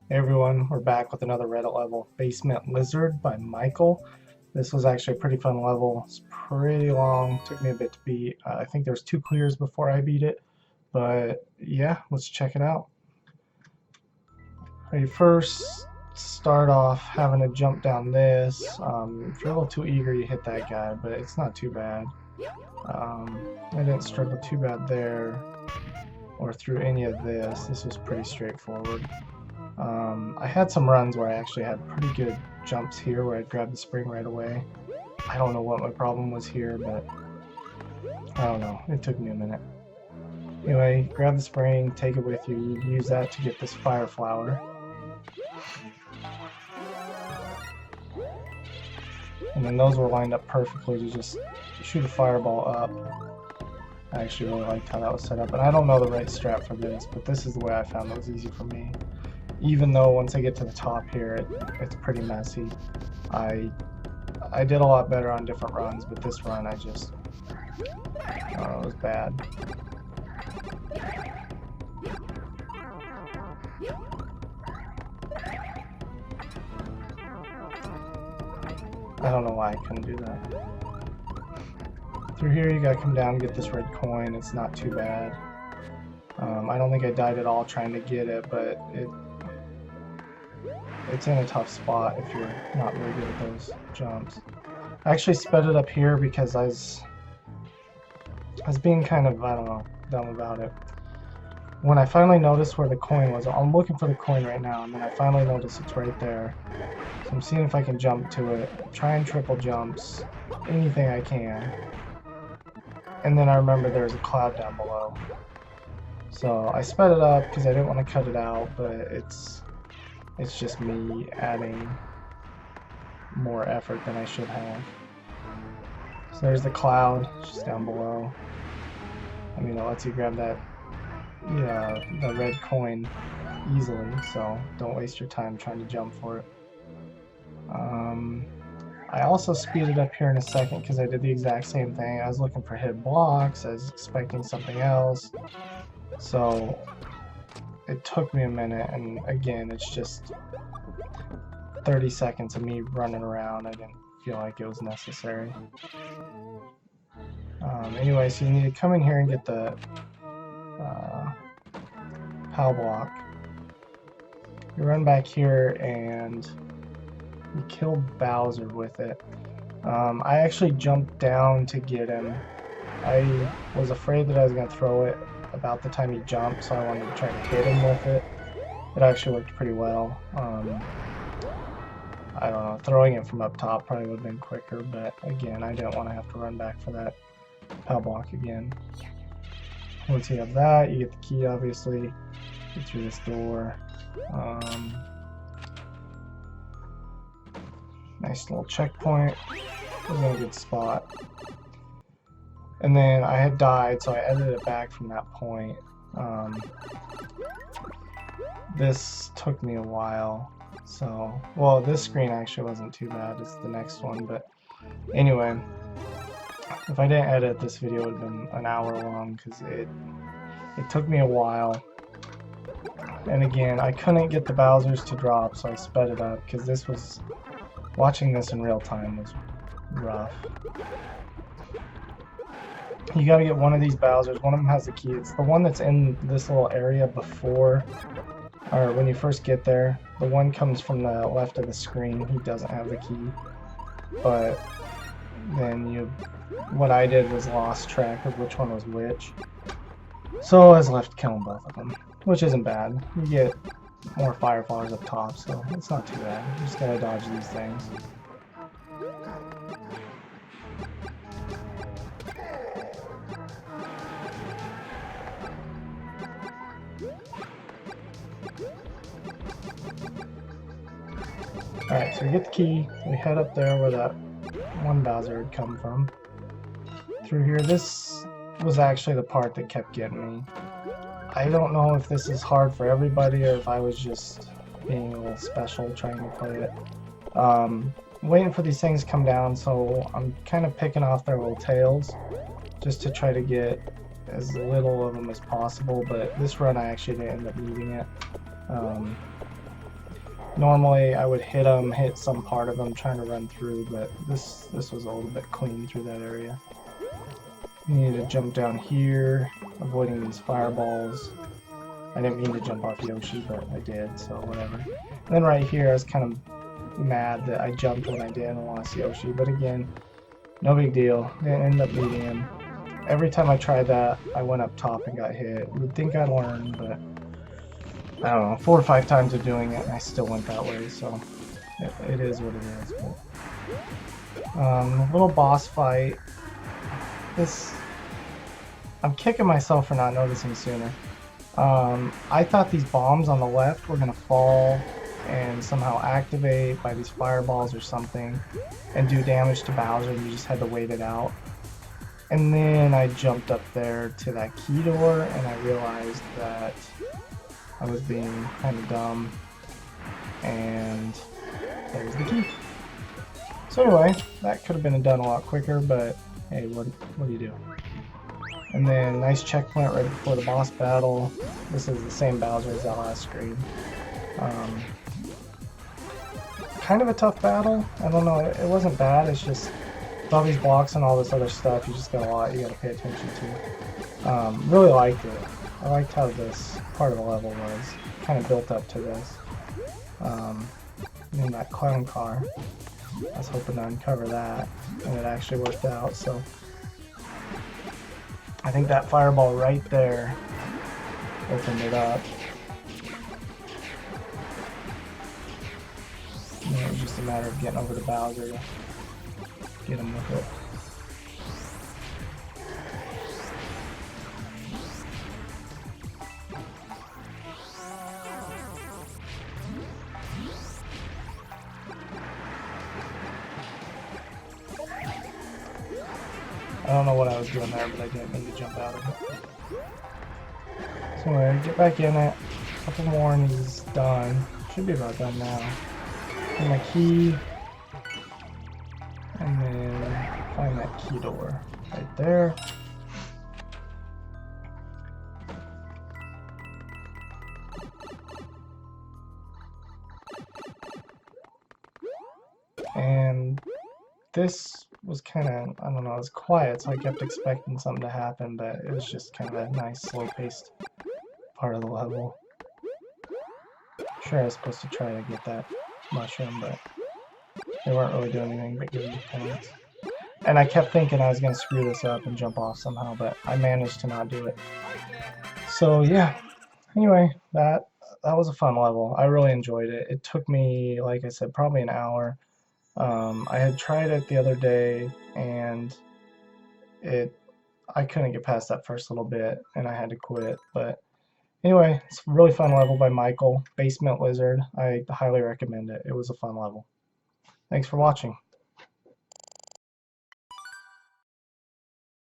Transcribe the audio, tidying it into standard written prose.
Hey everyone, we're back with another Reddit level, Basement Lizard by Michael. This was actually a pretty fun level. It's pretty long, took me a bit to beat. I think there's 2 clears before I beat it, but yeah, let's check it out. You first start off having to jump down this. If you're a little too eager, you hit that guy, but it's not too bad. I didn't struggle too bad there or through any of this. This was pretty straightforward. I had some runs where I actually had pretty good jumps here where I'd grab the spring right away. I don't know what my problem was here, but I don't know. It took me a minute. Anyway, grab the spring, take it with you. You use that to get this fire flower. And then those were lined up perfectly to just shoot a fireball up. I actually really liked how that was set up. And I don't know the right strat for this, but this is the way I found it was easy for me. Even though once I get to the top here, it's pretty messy. I did a lot better on different runs, but this run it was bad. I don't know why I couldn't do that. Through here you gotta come down and get this red coin. It's not too bad. I don't think I died at all trying to get it, but it's in a tough spot if you're not really good at those jumps. I actually sped it up here because I was being kind of, I don't know, dumb about it. When I finally noticed where the coin was, I'm looking for the coin right now, and then I finally noticed it's right there. So I'm seeing if I can jump to it, try and triple jumps, anything I can. And then I remember there's a cloud down below. So I sped it up because I didn't want to cut it out, but it's just me adding more effort than I should have. So there's the cloud just down below. I mean, it lets you grab that, the red coin easily, so don't waste your time trying to jump for it. I also speeded up here in a second because I did the exact same thing. I was looking for hidden blocks, I was expecting something else. So it took me a minute, and again, it's just 30 seconds of me running around. I didn't feel like it was necessary. Anyway, so you need to come in here and get the POW block. You run back here and you kill Bowser with it. I actually jumped down to get him. I was afraid that I was going to throw it about the time he jumped, so I wanted to try to hit him with it. It actually worked pretty well. I don't know, throwing it from up top probably would have been quicker, but again, I didn't want to have to run back for that POW block again. Once you have that, you get the key, obviously. Get through this door. Nice little checkpoint. It was in a good spot. And then I had died, so I edited it back from that point. This took me a while. So, well, this screen actually wasn't too bad. It's the next one, but anyway, if I didn't edit, this video would have been an hour long because it took me a while. And again, I couldn't get the Bowsers to drop, so I sped it up because this was, watching this in real time was rough. You gotta get one of these Bowsers. One of them has the key. It's the one that's in this little area before, or when you first get there. The one comes from the left of the screen. He doesn't have the key. But then what I did was lost track of which one was which. So I was left killing both of them, which isn't bad. You get more fire flowers up top, so it's not too bad. You just gotta dodge these things. Alright, so we get the key, we head up there where that one Bowser had come from. Through here, this was actually the part that kept getting me. I don't know if this is hard for everybody or if I was just being a little special trying to play it. Waiting for these things to come down, so I'm kind of picking off their little tails just to try to get as little of them as possible, but this run I actually didn't end up needing it. Normally I would hit some part of them trying to run through, but this was a little bit clean through that area. You need to jump down here, avoiding these fireballs. I didn't mean to jump off Yoshi, but I did, so whatever. And then right here I was kind of mad that I jumped when I didn't lost Yoshi, but again, no big deal. Didn't end up beating him. Every time I tried that, I went up top and got hit. You would think I'd learn, but I don't know, 4 or 5 times of doing it, and I still went that way, so it is what it is. But, little boss fight. I'm kicking myself for not noticing sooner. I thought these bombs on the left were going to fall and somehow activate by these fireballs or something and do damage to Bowser, and you just had to wait it out. And then I jumped up there to that key door and I realized that I was being kind of dumb, and there's the key. So anyway, that could have been done a lot quicker, but hey, what do you do? And then nice checkpoint right before the boss battle. This is the same Bowser as that last screen. Kind of a tough battle. I don't know, it wasn't bad, it's just with all these blocks and all this other stuff, you just got a lot you gotta pay attention to. Really liked it. I liked how this part of the level was kind of built up to this. In that clown car, I was hoping to uncover that, and it actually worked out. So I think that fireball right there opened it up. And it was just a matter of getting over to Bowser to get him with it. I don't know what I was doing there, but I didn't mean to jump out of it. So anyway, get back in it. A couple more and he's done. Should be about done now. Get my key. And then find that key door right there. And this was kind of, I don't know, it was quiet, so I kept expecting something to happen, but it was just kind of a nice, slow-paced part of the level. Sure, I was supposed to try to get that mushroom, but they weren't really doing anything but giving me points. And I kept thinking I was going to screw this up and jump off somehow, but I managed to not do it. So yeah, anyway, that was a fun level. I really enjoyed it. It took me, like I said, probably an hour. I had tried it the other day, and I couldn't get past that first little bit, and I had to quit. But anyway, it's a really fun level by Michael, Basement Lizard. I highly recommend it. It was a fun level. Thanks for watching.